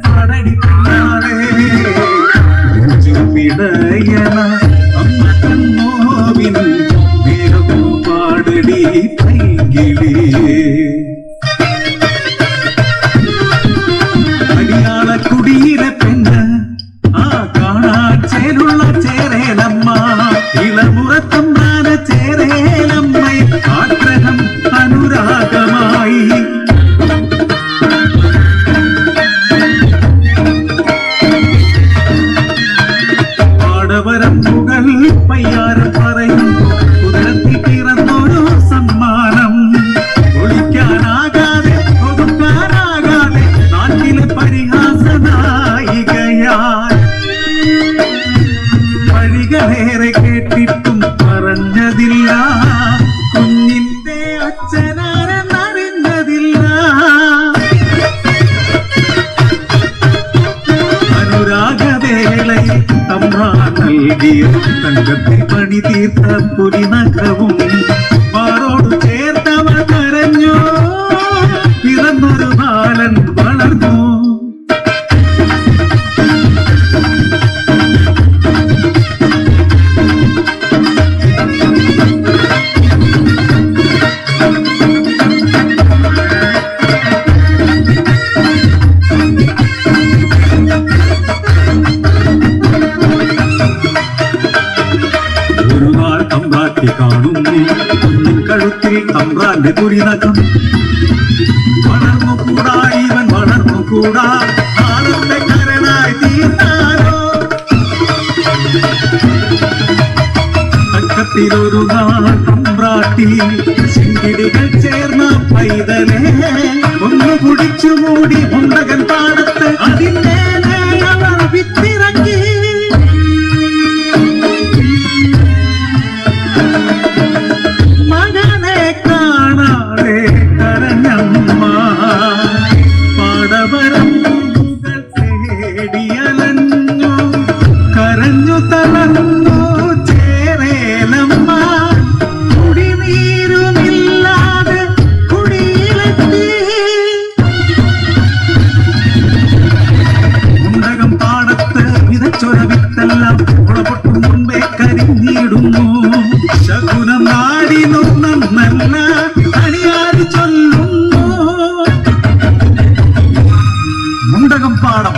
പാടടി പിന്നാലെ പിടയന അമ്മ കണ്ണോവിനും വേഗമോ പാടടി പൈകിളിയേ അടിയാള കുടിയിലെ പെണ്ണ് ആ കാണാൻ ചേലുള്ള ചേരേലമ്മ ഇളമുറത്തമ്മാന ചേരേലമ്മ ആഗ്രഹം അനുരാഗമായി പാടവരമ്പുകൾ പയ്യാറ് പറയും കുതിരത്തിൽ പിറന്നൊരു സമ്മാനം ഒളിക്കാനാകാതെ ഒതുക്കാനാകാതെ നാട്ടിലെ പരിഹാസനായികയാൽ വഴികളേറെ കേട്ടിട്ടും പറഞ്ഞതില്ല കുഞ്ഞിന്റെ അച്ഛനാരെന്നറിഞ്ഞതില്ല അനുരാഗവേളയിൽ തമ്മാ നൽകിയ തങ്കത്തിൽ പണി തീർത്ത പുലിനഖവും മാറോട് ചേർത്തവൾ കരഞ്ഞു പിറന്നൊരു ബാലൻ വളർന്നു കാണുന്നു കഴുത്തിൽ തമ്പ്രാന്റെ പുരിനഖം വളർന്നു കൂടാ ഇവൻ വളർന്നു കൂടാ ആളത്തെ കരനായി തീർന്നാലോ തക്കത്തിലൊരു നാൾ തമ്പ്രാട്ടി ശിങ്കിടികൾ ചേർന്ന പൈതലേ ഒന്ന് കുടിച്ചു മൂടി മുണ്ടകൻ പാടത്ത് അതിന്റെ അവൾ വിത്തിറങ്ങി കരഞ്ഞു തളർന്നു ചേരേലമ്മ കുടിനീരുമില്ലാതെ കുടിയിലെത്തി മുണ്ടകം പാടത്ത് വിതച്ചൊര വിത്തെല്ലാം പുറപ്പെട്ടു മുമ്പേ കരിഞ്ഞിടുന്നു ശകുനം നാടിനു നന്നല്ല അണിയാരി ചൊല്ലുന്നു മുണ്ടകം പാടം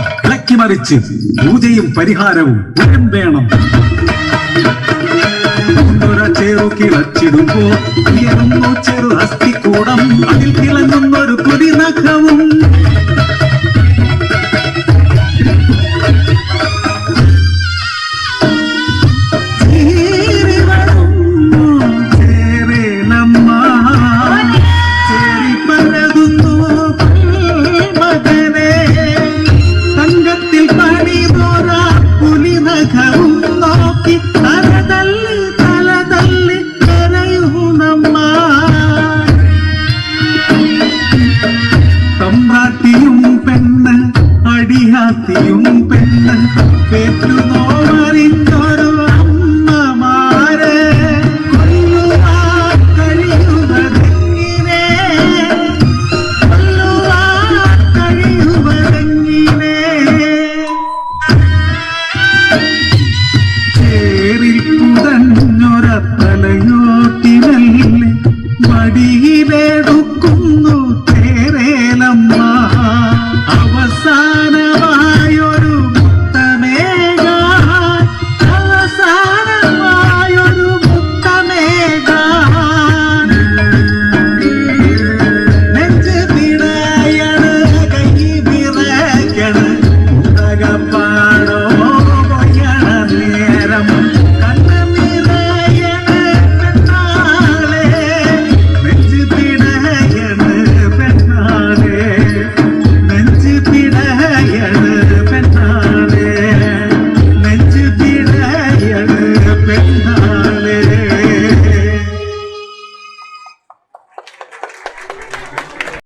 മറിച്ച് പൂജയും പരിഹാരവും ഉടൻ വേണം ചെറു കിളച്ചിടുമ്പോ ഉയരുന്നു ചെറു അസ്ഥിക്കൂടം അതിൽ തിളങ്ങുന്നൊരു പുലിനഖവും തമ്പ്രാട്ടിയും പെണ്ണ് അടിയാത്തിയും പെണ്ണ് പേറ്റുനോവറിഞ്ഞൊരു